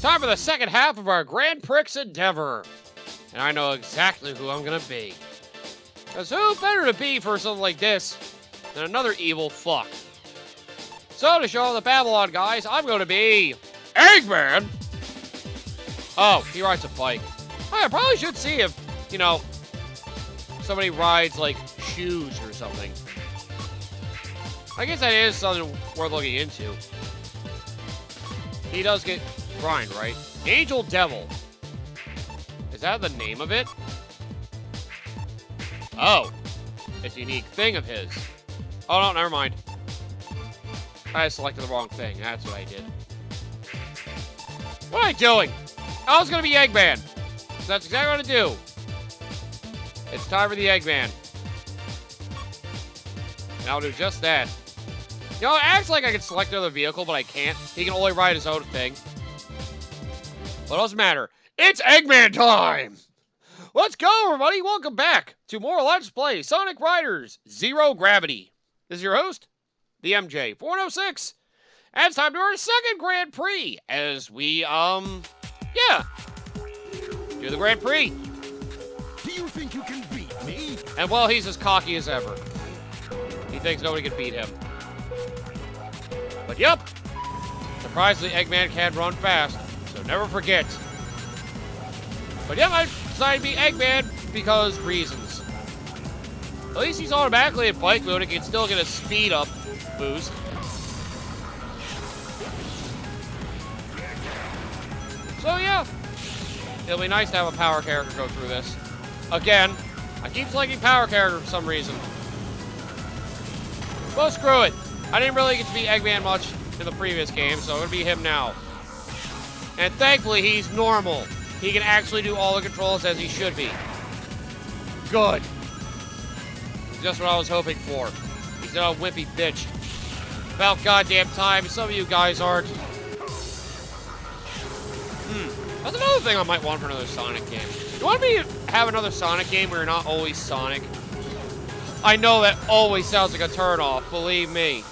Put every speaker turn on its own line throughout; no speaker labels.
time for the second half of our Grand Prix endeavor. And I know exactly who I'm gonna be. Because who better to be for something like this than another evil fuck? So to show the Babylon guys, I'm gonna be Eggman! Oh, he rides a bike. I probably should see if, you know, somebody rides, like, shoes or something. I guess that is something worth looking into. He does get grind, right? Angel Devil. Is that the name of it? Oh. It's a unique thing of his. Oh, no, never mind. I selected the wrong thing. That's what I did. What am I doing? I was going to be Eggman. That's exactly what I do. It's time for the Eggman. And I'll do just that. You know, it acts like I can select another vehicle, but I can't. He can only ride his own thing. But it doesn't matter. It's Eggman time! Let's go, everybody! Welcome back to more Let's Play Sonic Riders Zero Gravity. This is your host, the MJ406. And it's time to our second Grand Prix as we, yeah, do the Grand Prix.
Do you think you can beat me?
And, well, he's as cocky as ever. He thinks nobody can beat him. But, yep, surprisingly, Eggman can run fast, so never forget. But, yep, I decided to be Eggman because reasons. At least he's automatically in bike mode and can still get a speed up boost. So, yeah, it'll be nice to have a power character go through this. Again, I keep selecting power character for some reason. Well, screw it. I didn't really get to be Eggman much in the previous game, so I'm going to be him now. And thankfully, he's normal. He can actually do all the controls as he should be. Good. Just what I was hoping for. He's not a wimpy bitch. About goddamn time, some of you guys aren't. That's another thing I might want for another Sonic game. You want me to have another Sonic game where you're not always Sonic? I know that always sounds like a turnoff, believe me.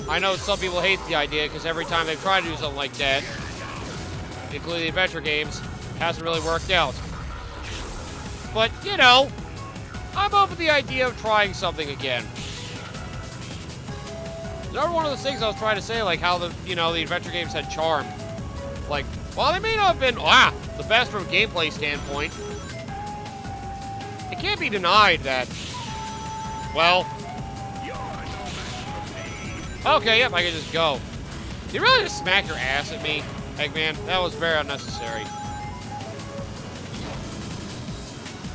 I know some people hate the idea because every time they've tried to do something like that, including the adventure games, it hasn't really worked out. But, you know, I'm open to the idea of trying something again. Another one of those things I was trying to say, like how the adventure games had charm. Like, while they may not have been, the best from a gameplay standpoint, it can't be denied that, well, okay, yep, I can just go. Did you really just smack your ass at me, Eggman? That was very unnecessary.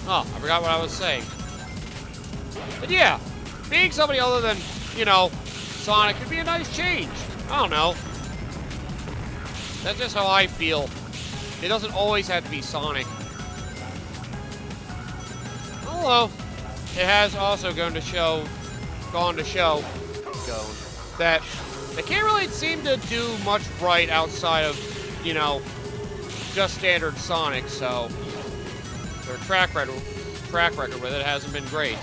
Oh, I forgot what I was saying. But yeah, being somebody other than, you know, Sonic could be a nice change. I don't know. That's just how I feel. It doesn't always have to be Sonic. Although, it has also gone to show that they can't really seem to do much right outside of, you know, just standard Sonic, so their track record with it hasn't been great.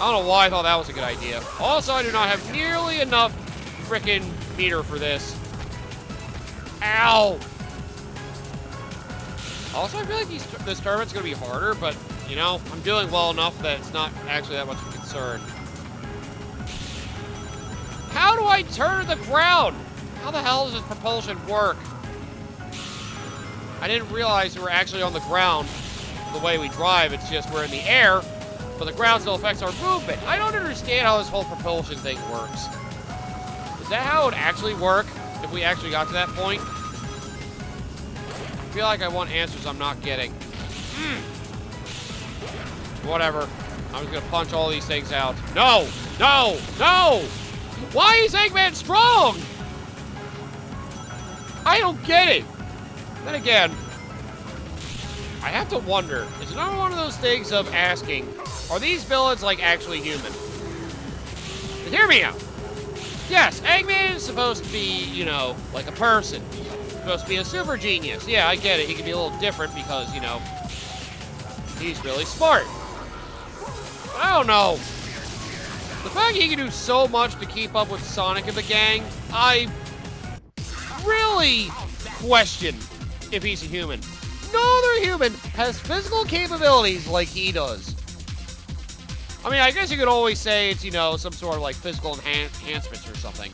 I don't know why I thought that was a good idea. Also, I do not have nearly enough frickin' meter for this. Ow! Also, I feel like this tournament's gonna be harder, but, you know, I'm doing well enough that it's not actually that much of a concern. How do I turn to the ground? How the hell does this propulsion work? I didn't realize we were actually on the ground the way we drive. It's just we're in the air, but the ground still affects our movement. I don't understand how this whole propulsion thing works. Is that how it would actually work if we actually got to that point? I feel like I want answers I'm not getting. Whatever. I'm just gonna punch all these things out. No! No! No! Why is Eggman strong? I don't get it. Then again, I have to wonder, is another one of those things of asking, are these villains, like, actually human? But hear me out. Yes, Eggman is supposed to be, you know, like a person. Supposed to be a super genius. Yeah, I get it. He can be a little different because, you know, he's really smart. But I don't know. The fact he can do so much to keep up with Sonic and the gang, I really really question if he's a human. No other human has physical capabilities like he does. I mean, I guess you could always say it's, you know, some sort of like physical enhancements or something.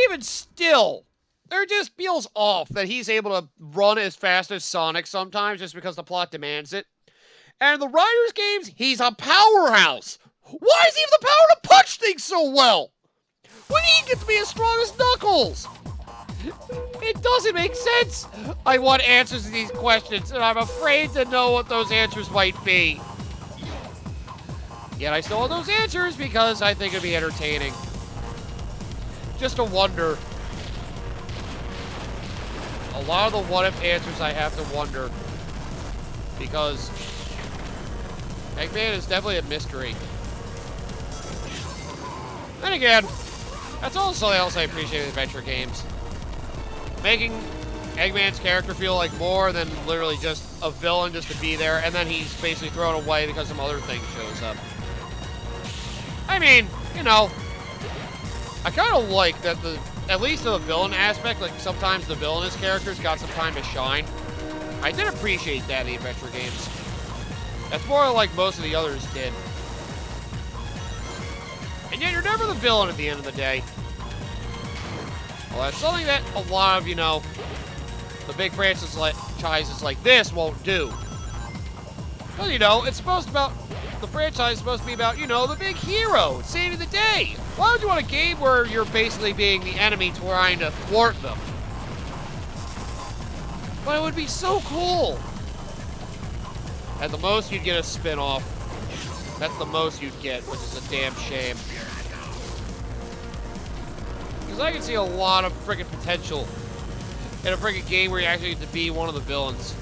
Even still, there just feels off that he's able to run as fast as Sonic sometimes just because the plot demands it. And in the Riders games, he's a powerhouse. Why does he have the power to punch things so well? When he gets to be as strong as Knuckles? It doesn't make sense. I want answers to these questions, and I'm afraid to know what those answers might be. Yet I still want those answers because I think it'd be entertaining. Just a wonder. A lot of the what-if answers I have to wonder. Because Eggman is definitely a mystery. Then again, that's also something else I appreciate with adventure games. Making Eggman's character feel like more than literally just a villain just to be there, and then he's basically thrown away because some other thing shows up. I mean, you know, I kind of like that at least in the villain aspect, like sometimes the villainous characters got some time to shine. I did appreciate that in the adventure games. That's more like most of the others did. And yet you're never the villain at the end of the day. Well, that's something that a lot of, you know, the big franchises like this won't do. Well, you know, it's supposed to about, the franchise is supposed to be about, you know, the big hero, saving the day. Why would you want a game where you're basically being the enemy trying to thwart them? But it would be so cool. At the most, you'd get a spin-off. That's the most you'd get, which is a damn shame. Because I can see a lot of friggin' potential in a friggin' game where you actually get to be one of the villains.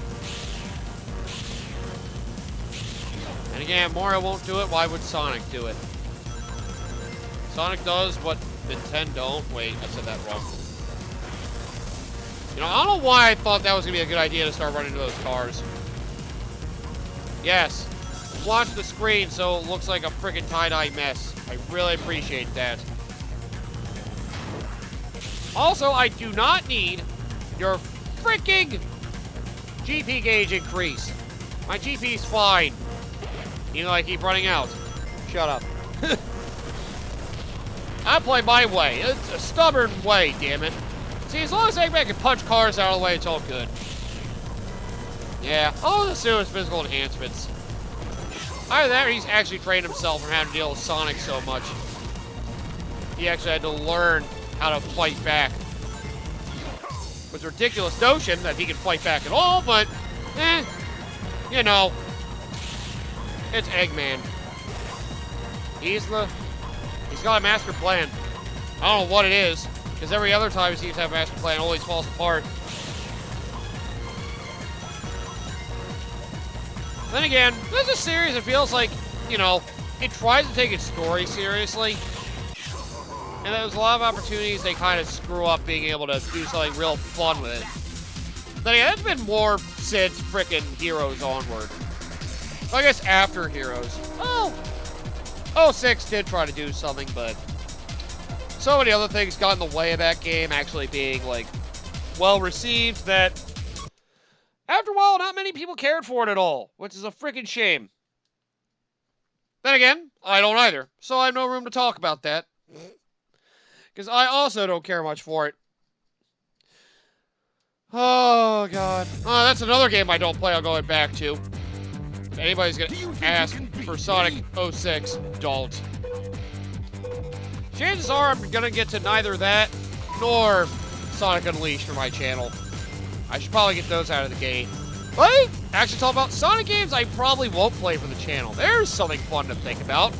And again, Mario won't do it. Why would Sonic do it? Sonic does what Nintendo don't. Wait, I said that wrong. You know, I don't know why I thought that was going to be a good idea to start running into those cars. Yes. Watch the screen so it looks like a freaking tie-dye mess. I really appreciate that. Also, I do not need your freaking GP gauge increase. My GP's fine. Even though I keep running out. Shut up. I play my way. It's a stubborn way, damn it. See, as long as Eggman can punch cars out of the way, it's all good. Yeah, all the serious physical enhancements. Either that or he's actually trained himself from having to deal with Sonic so much. He actually had to learn how to fight back. It's a ridiculous notion that he can fight back at all, but, you know, it's Eggman. He's got a master plan. I don't know what it is, because every other time he seems to have a master plan, it always falls apart. Then again, this is a series that feels like, you know, it tries to take its story seriously. And there's a lot of opportunities they kind of screw up being able to do something real fun with it. But yeah, that's been more since frickin' Heroes onward. I guess after Heroes. Oh, 06 did try to do something, but so many other things got in the way of that game actually being, like, well received that after a while, not many people cared for it at all, which is a freaking shame. Then again, I don't either, so I have no room to talk about that. Because I also don't care much for it. Oh, God. Oh, that's another game I don't play I'm going back to. If anybody's going to ask for Sonic 06, don't. Chances are I'm going to get to neither that nor Sonic Unleashed for my channel. I should probably get those out of the gate. But actually talk about Sonic games I probably won't play for the channel. There's something fun to think about.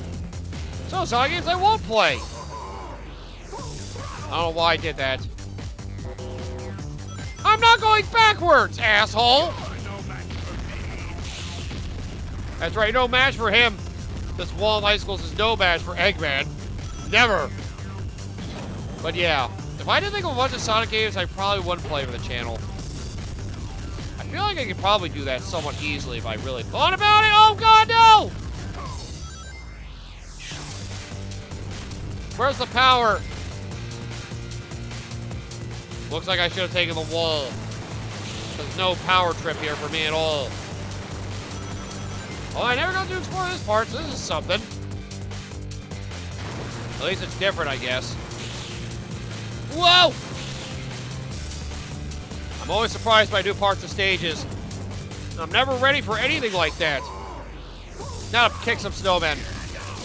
So Sonic games I won't play. I don't know why I did that. I'm not going backwards, asshole! That's right, no match for him. This wall of icicles is no match for Eggman. Never. But yeah, if I didn't think of a bunch of Sonic games, I probably wouldn't play for the channel. I feel like I could probably do that somewhat easily if I really thought about it. Oh God, no! Where's the power? Looks like I should have taken the wall. There's no power trip here for me at all. Well, I never got to explore this part, so this is something. At least it's different, I guess. Whoa! I'm always surprised by new parts of stages. I'm never ready for anything like that. Now to kick some snowmen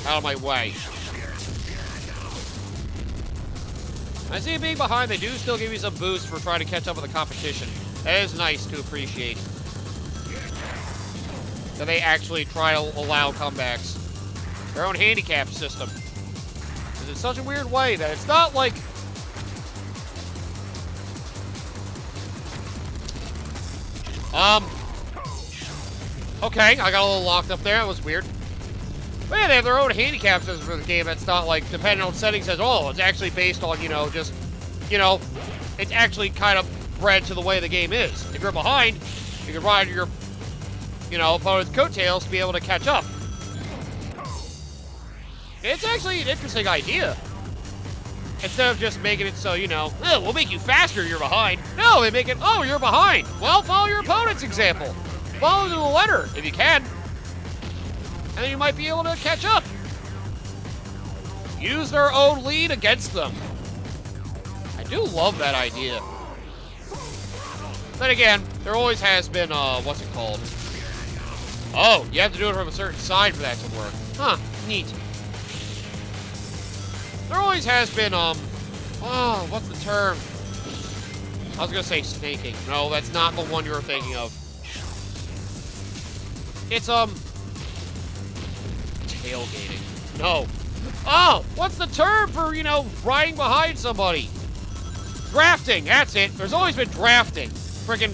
out of my way. I see being behind, they do still give you some boost for trying to catch up with the competition. That is nice to appreciate. That they actually try to allow comebacks. Their own handicap system. Because it's such a weird way that it's not like... Okay, I got a little locked up there. That was weird. But yeah, they have their own handicap system for the game. That's not like, depending on settings, says, oh, it's actually based on, you know, just, you know, it's actually kind of bred to the way the game is. If you're behind, you can ride your, you know, opponent's coattails to be able to catch up. It's actually an interesting idea. Instead of just making it so, you know, oh, we'll make you faster, you're behind. No, they make it, oh, you're behind. Well, follow your opponent's example. Follow to the letter, if you can. And then you might be able to catch up. Use their own lead against them. I do love that idea. Then again, there always has been, what's it called? Oh, you have to do it from a certain side for that to work. Huh, neat. There always has been, oh, what's the term? I was gonna say snaking. No, that's not the one you're thinking of. It's, tailgating. No. Oh, what's the term for, you know, riding behind somebody? Drafting, that's it. There's always been drafting. Freaking,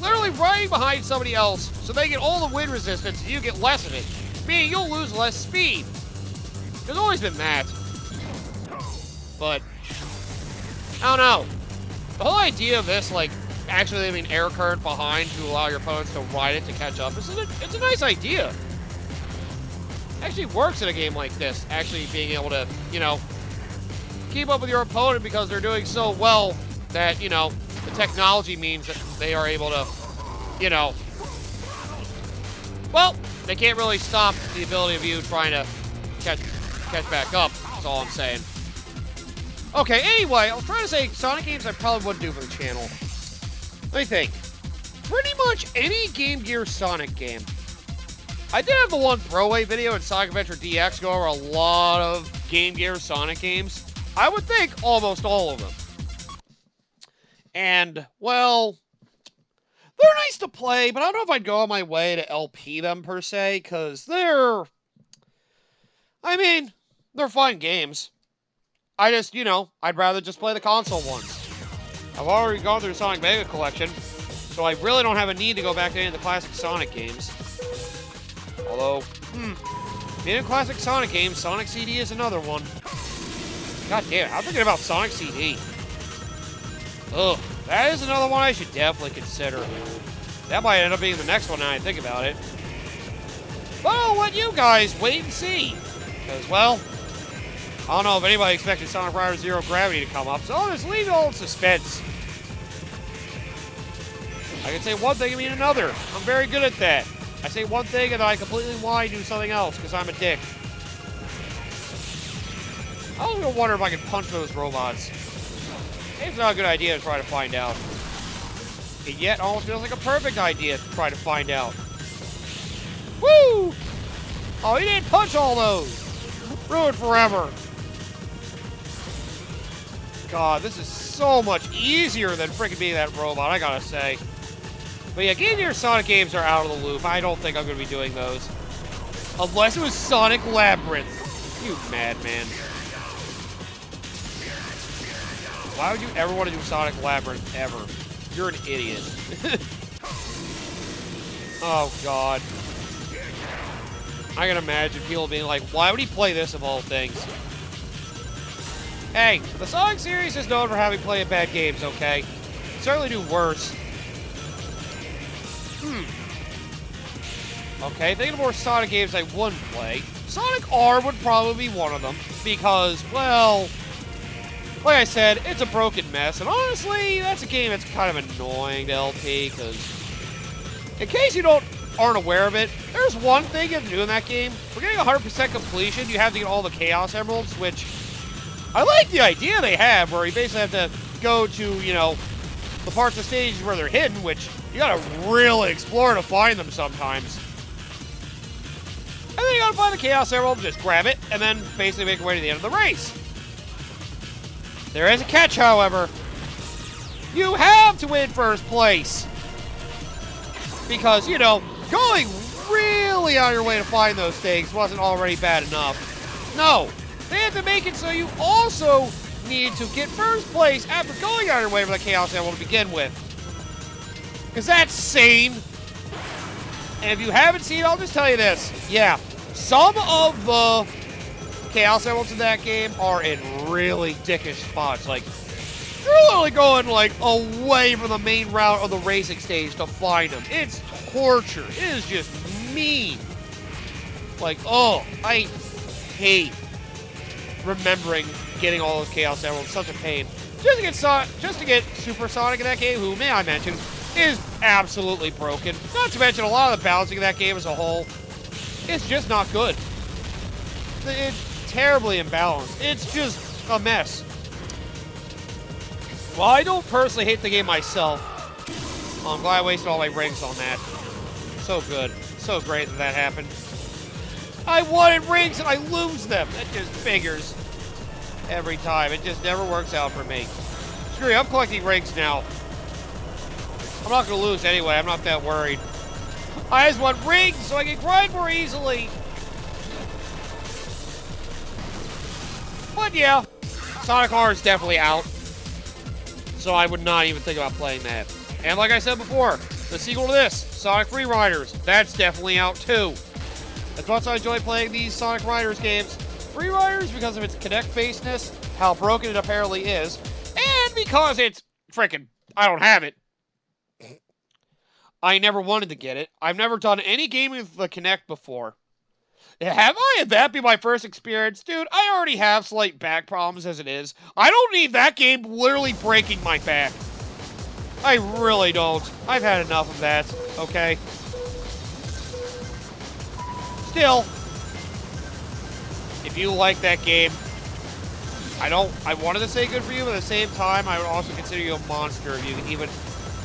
literally riding behind somebody else so they get all the wind resistance and you get less of it. Meaning you'll lose less speed. There's always been that. But, I don't know. The whole idea of this, like, actually leaving air current behind to allow your opponents to ride it to catch up, it's a nice idea. It actually works in a game like this, actually being able to, you know, keep up with your opponent because they're doing so well that, you know, the technology means that they are able to, you know, well, they can't really stop the ability of you trying to catch back up, that's all I'm saying. Okay, anyway, I was trying to say Sonic games I probably wouldn't do for the channel. Let me think. Pretty much any Game Gear Sonic game. I did have the one throwaway video in Sonic Adventure DX go over a lot of Game Gear Sonic games. I would think almost all of them. And, well, they're nice to play, but I don't know if I'd go on my way to LP them per se, because they're fun games. I just, you know, I'd rather just play the console ones. I've already gone through the Sonic Mega Collection, so I really don't have a need to go back to any of the classic Sonic games. Although, being a classic Sonic game, Sonic CD is another one. God damn it, I'm thinking about Sonic CD. Ugh, that is another one I should definitely consider. That might end up being the next one now I think about it. But I'll let you guys wait and see. Because, well, I don't know if anybody expected Sonic Rider Zero Gravity to come up, so I'll just leave it all in suspense. I can say one thing and mean another. I'm very good at that. I say one thing and then I completely lie and do something else, because I'm a dick. I was gonna wonder if I could punch those robots. Maybe it's not a good idea to try to find out. And yet, almost feels like a perfect idea to try to find out. Woo! Oh, he didn't punch all those! Ruined forever. God, this is so much easier than freaking being that robot, I gotta say. But yeah, Game Gear Sonic games are out of the loop. I don't think I'm gonna be doing those. Unless it was Sonic Labyrinth. You madman. Why would you ever want to do Sonic Labyrinth, ever? You're an idiot. Oh, God. I can imagine people being like, why would he play this of all things? Hey, the Sonic series is known for having played bad games, okay? Certainly do worse. Okay, thinking of more Sonic games I wouldn't play. Sonic R would probably be one of them, because, well, like I said, it's a broken mess, and honestly, that's a game that's kind of annoying to LP, because in case you aren't aware of it, there's one thing you have to do in that game. For getting 100% completion, you have to get all the Chaos Emeralds, which I like the idea they have, where you basically have to go to, you know, the parts of the stage where they're hidden, which you gotta really explore to find them sometimes. And then you gotta find the Chaos Emerald, just grab it, and then basically make your way to the end of the race. There is a catch, however. You have to win first place. Because, you know, going really out of your way to find those things wasn't already bad enough. No, they had to make it so you also need to get first place after going out of your way for the Chaos Emerald to begin with. Because that's sane. And if you haven't seen it, I'll just tell you this. Yeah, some of the Chaos Emeralds in that game are in really dickish spots. Like, you're literally going, like, away from the main route of the racing stage to find them. It's torture. It is just mean. Like, oh, I hate remembering getting all those Chaos Emeralds. Such a pain. Just to get Super Sonic in that game, who, may I mention, is absolutely broken. Not to mention, a lot of the balancing in that game as a whole, it's just not good. It's terribly imbalanced. It's just a mess. Well, I don't personally hate the game myself. I'm glad I wasted all my rings on that. So good. So great that happened. I wanted rings and I lose them. That just figures every time. It just never works out for me. Screw you, I'm collecting rings now. I'm not going to lose anyway. I'm not that worried. I just want rings so I can grind more easily. But yeah, Sonic R is definitely out. So I would not even think about playing that. And like I said before, the sequel to this, Sonic Free Riders, that's definitely out too. As much as I enjoy playing these Sonic Riders games, Free Riders, because of its Kinect-basedness, how broken it apparently is, and because it's frickin', I don't have it. I never wanted to get it. I've never done any gaming with the Kinect before. Have I? If that be my first experience? Dude, I already have slight back problems as it is. I don't need that game literally breaking my back. I really don't. I've had enough of that, okay? Still, if you like that game, I wanted to say good for you, but at the same time, I would also consider you a monster if you can even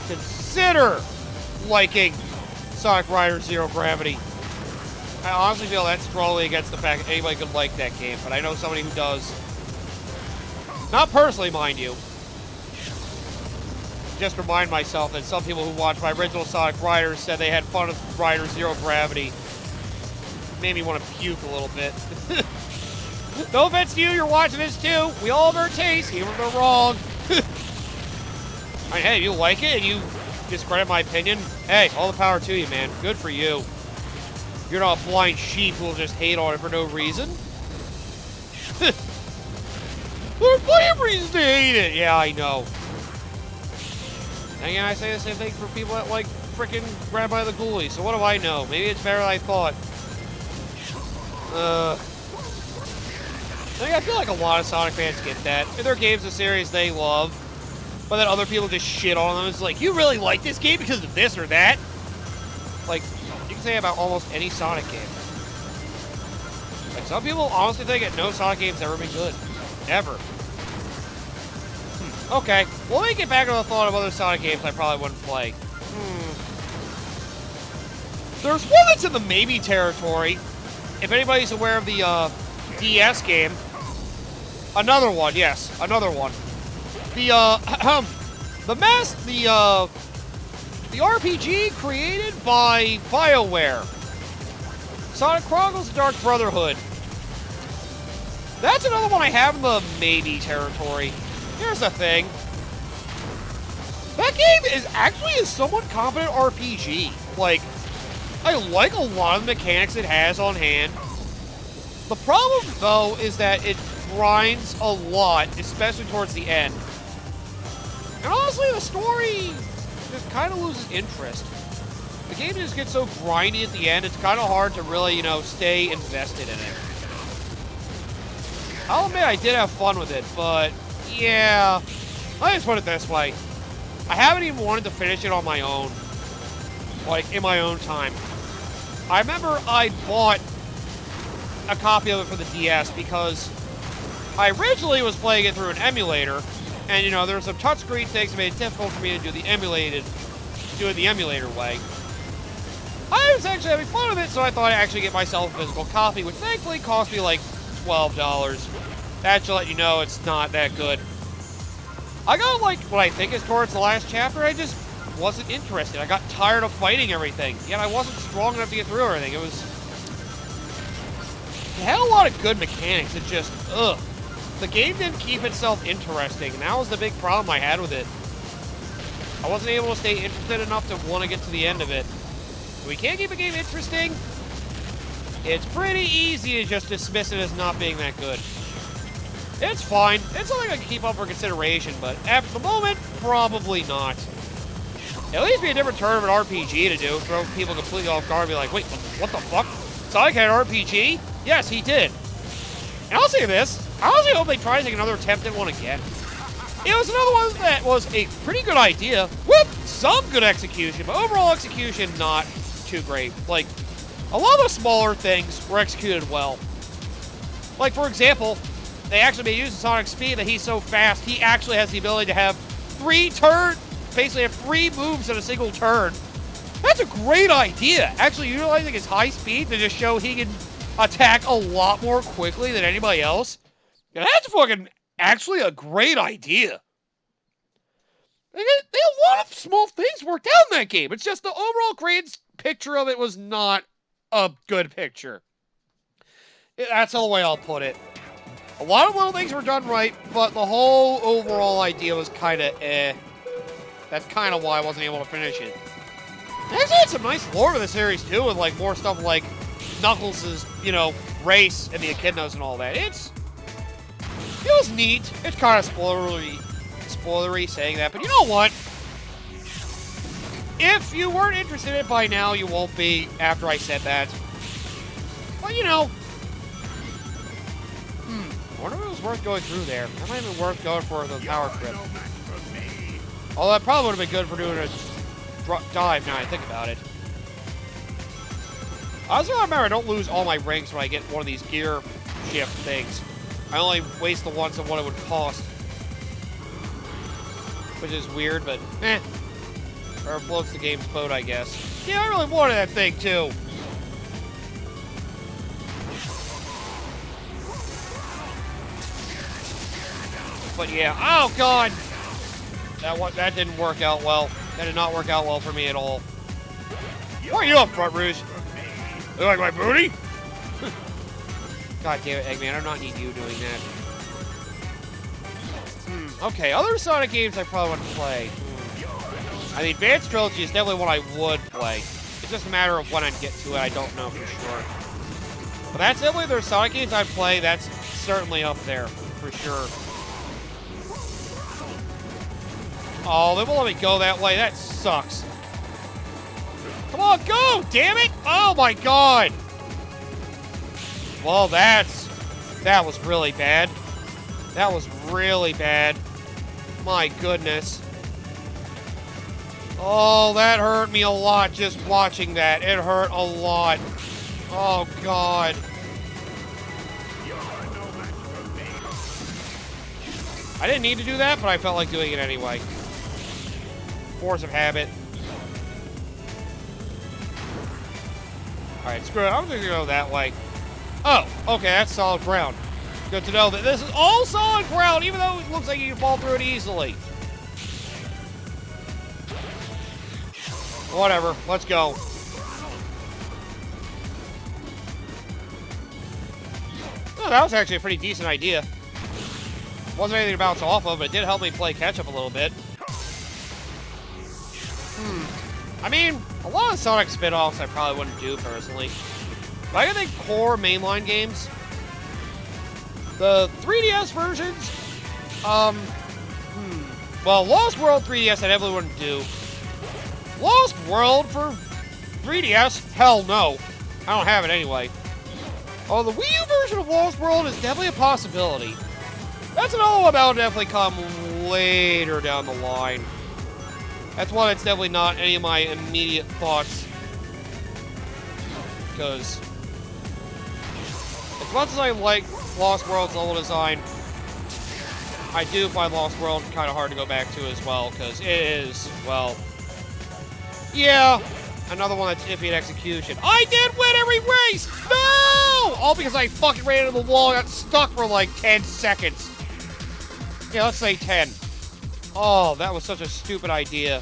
consider liking Sonic Riders Zero Gravity. I honestly feel that's strongly against the fact that anybody could like that game, but I know somebody who does. Not personally, mind you. Just remind myself that some people who watched my original Sonic Riders said they had fun with Riders Zero Gravity. Made me want to puke a little bit. No offense to you, you're watching this too. We all have our tastes, even if they're wrong. I mean, hey, if you like it and you discredit my opinion, hey, all the power to you, man. Good for you. You're not a blind sheep who will just hate on it for no reason. There's plenty of reasons to hate it. Yeah, I know. And again, I say the same thing for people that like frickin' Rabbi the Ghoulie. So what do I know? Maybe it's better than I thought. I feel like a lot of Sonic fans get that. And there are games of series they love, but then other people just shit on them. It's like, you really like this game because of this or that? Like, you can say about almost any Sonic game. Like, some people honestly think that no Sonic game's ever been good. Ever. Okay, well, let me get back to the thought of other Sonic games I probably wouldn't play. There's one that's in the maybe territory. If anybody's aware of the DS game. Another one, yes, another one. The RPG created by BioWare. Sonic Chronicles: The Dark Brotherhood. That's another one I have in the maybe territory. Here's the thing. That game is actually a somewhat competent RPG. Like, I like a lot of the mechanics it has on hand. The problem, though, is that it grinds a lot, especially towards the end. And honestly, the story just kind of loses interest. The game just gets so grindy at the end, it's kind of hard to really, you know, stay invested in it. I'll admit I did have fun with it, but Yeah. Let me just put it this way. I haven't even wanted to finish it on my own. Like, in my own time. I remember I bought a copy of it for the DS because I originally was playing it through an emulator, and you know, there were some touchscreen things that made it difficult for me to do the emulator way. I was actually having fun with it, so I thought I'd actually get myself a physical copy, which thankfully cost me like $12. That should let you know it's not that good. I got like what I think is towards the last chapter. I just wasn't interested. I got tired of fighting everything. Yet I wasn't strong enough to get through everything. It had a lot of good mechanics. It just, ugh. The game didn't keep itself interesting, and that was the big problem I had with it. I wasn't able to stay interested enough to want to get to the end of it. If we can't keep a game interesting, it's pretty easy to just dismiss it as not being that good. It's fine. It's something I can keep up for consideration, but at the moment, probably not. At least be a different turn of an RPG to do. Throw people completely off guard and be like, wait, what the fuck? Sonic had an RPG? Yes, he did. And I'll say this. I honestly hope they try to take another attempt at one again. It was another one that was a pretty good idea with some good execution, but overall execution not too great. Like, a lot of the smaller things were executed well. Like, for example, they actually made use of Sonic's speed that he's so fast, he actually has the ability to have basically have 3 moves in a single turn. That's a great idea. Actually utilizing his high speed to just show he can attack a lot more quickly than anybody else. And that's fucking actually a great idea. A lot of small things worked out in that game. It's just the overall grand picture of it was not a good picture. That's the way I'll put it. A lot of little things were done right, but the whole overall idea was kind of eh. That's kind of why I wasn't able to finish it. There's had some nice lore to the series, too, with, like, more stuff like Knuckles' race and the Echidnas and all that. It was neat. It's kind of spoilery saying that, but you know what? If you weren't interested in it by now, you won't be after I said that. But, you know, I wonder if it was worth going through there. That might have been worth going for the power trip. Although that probably would have been good for doing a dive now I think about it. I also remember I don't lose all my ranks when I get one of these gear shift things. I only waste the ones of what it would cost. Which is weird, but eh. Or floats the game's boat, I guess. Yeah, I really wanted that thing, too. But yeah, oh god! That didn't work out well. That did not work out well for me at all. What are you up, Front Rouge? You like my booty? God damn it, Eggman, I do not need you doing that. Okay, other Sonic games I probably want to play. I mean, Advanced Trilogy is definitely one I would play. It's just a matter of when I'd get to it, I don't know for sure. But that's definitely there's Sonic games I'd play, that's certainly up there, for sure. Oh, they won't let me go that way. That sucks. Come on, go! Damn it! Oh my god! Well, that was really bad. That was really bad. My goodness. Oh, that hurt me a lot just watching that. It hurt a lot. Oh god. I didn't need to do that, but I felt like doing it anyway. Force of habit. Alright, screw it. I'm just gonna go that way. Oh, okay, that's solid ground. Good to know that this is all solid ground, even though it looks like you can fall through it easily. Whatever, let's go. Oh, that was actually a pretty decent idea. Wasn't anything to bounce off of, but it did help me play catch-up a little bit. I mean, a lot of Sonic spin-offs I probably wouldn't do, personally. If I could think core mainline games, the 3DS versions, well, Lost World 3DS I definitely wouldn't do. Lost World for 3DS? Hell no. I don't have it anyway. Oh, the Wii U version of Lost World is definitely a possibility. That's another one that'll definitely come later down the line. That's one that's definitely not any of my immediate thoughts. Because as much as I like Lost World's level design, I do find Lost World kind of hard to go back to as well, because it is, well, yeah, another one that's iffy at execution. I did win every race! No! All because I fucking ran into the wall and got stuck for like 10 seconds. Yeah, let's say 10. Oh, that was such a stupid idea.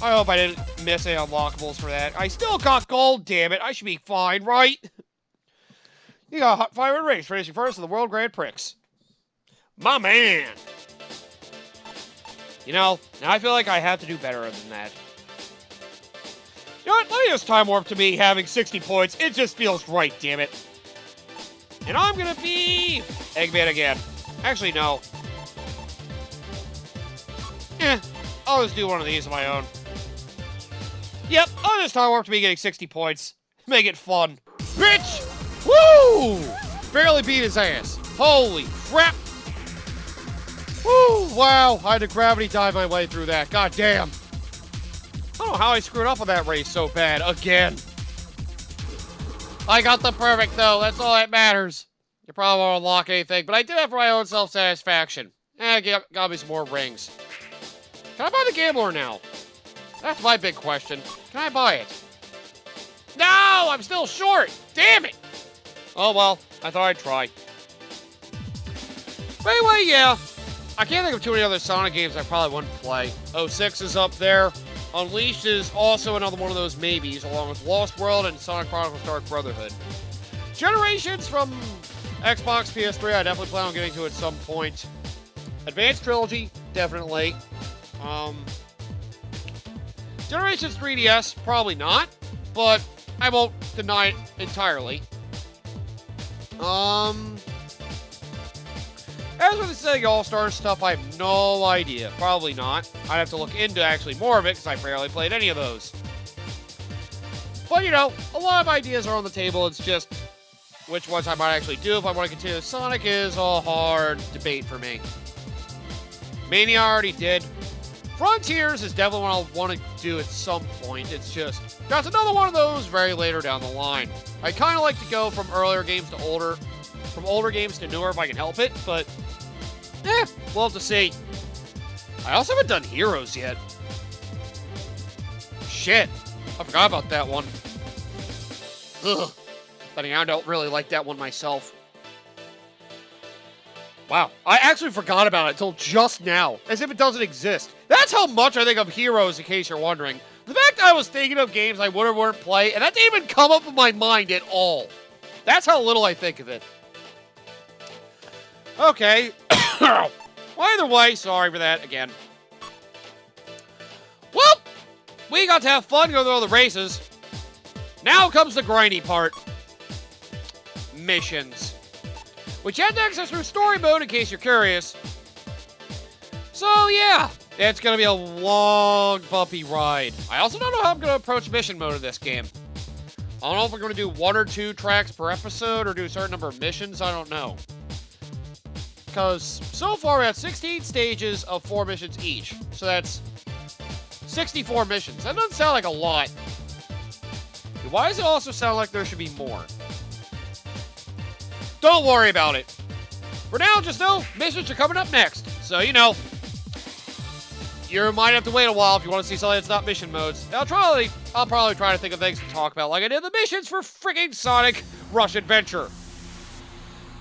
I hope I didn't miss any unlockables for that. I still got gold, damn it. I should be fine, right? You got a hot fire race, finishing first in the World Grand Prix. My man! You know, now I feel like I have to do better than that. You know what? Let me just time warp to me having 60 points. It just feels right, damn it. And I'm gonna be Eggman again. Actually, no. I'll just do one of these on my own. Yep, I'll just time warp to me getting 60 points. Make it fun. Bitch! Woo! Barely beat his ass. Holy crap! Woo! Wow, I had to gravity dive my way through that. God damn. I don't know how I screwed up on that race so bad. Again. I got the perfect, though. That's all that matters. You probably won't unlock anything, but I did it for my own self-satisfaction. Got me some more rings. Can I buy the Gambler now? That's my big question. Can I buy it? No! I'm still short! Damn it! Oh, well. I thought I'd try. But anyway, yeah. I can't think of too many other Sonic games I probably wouldn't play. 06 is up there. Unleashed is also another one of those maybes, along with Lost World and Sonic Chronicles Dark Brotherhood. Generations from Xbox, PS3, I definitely plan on getting to at some point. Advanced Trilogy, definitely. Generations 3DS, probably not, but I won't deny it entirely. As for the Sega All-Star stuff, I have no idea. Probably not. I'd have to look into actually more of it, because I barely played any of those. But, you know, a lot of ideas are on the table. It's just which ones I might actually do if I want to continue. Sonic is a hard debate for me. Mania I already did. Frontiers is definitely one I'll want to do at some point. It's just, that's another one of those very later down the line. I kind of like to go from earlier games to older, from older games to newer if I can help it, but we'll have to see. I also haven't done Heroes yet. Shit, I forgot about that one. Ugh. But I don't really like that one myself. Wow, I actually forgot about it until just now, as if it doesn't exist. That's how much I think of Heroes, in case you're wondering. The fact I was thinking of games I would or wouldn't play, and that didn't even come up in my mind at all. That's how little I think of it. Okay. Well, either way, sorry for that again. Well, we got to have fun going through all the races. Now comes the grindy part. Missions. Which you have to access through story mode in case you're curious. So yeah, it's going to be a long, bumpy ride. I also don't know how I'm going to approach mission mode in this game. I don't know if we're going to do 1 or 2 tracks per episode or do a certain number of missions. I don't know. Because so far we have 16 stages of 4 missions each. So that's 64 missions. That doesn't sound like a lot. Why does it also sound like there should be more? Don't worry about it. For now, just know missions are coming up next. So, you know, you might have to wait a while if you want to see something that's not mission modes. I'll probably try to think of things to talk about, like I did the missions for freaking Sonic Rush Adventure.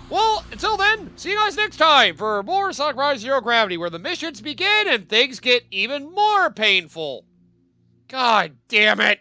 Well, until then, see you guys next time for more Sonic Rise Zero Gravity, where the missions begin and things get even more painful. God damn it.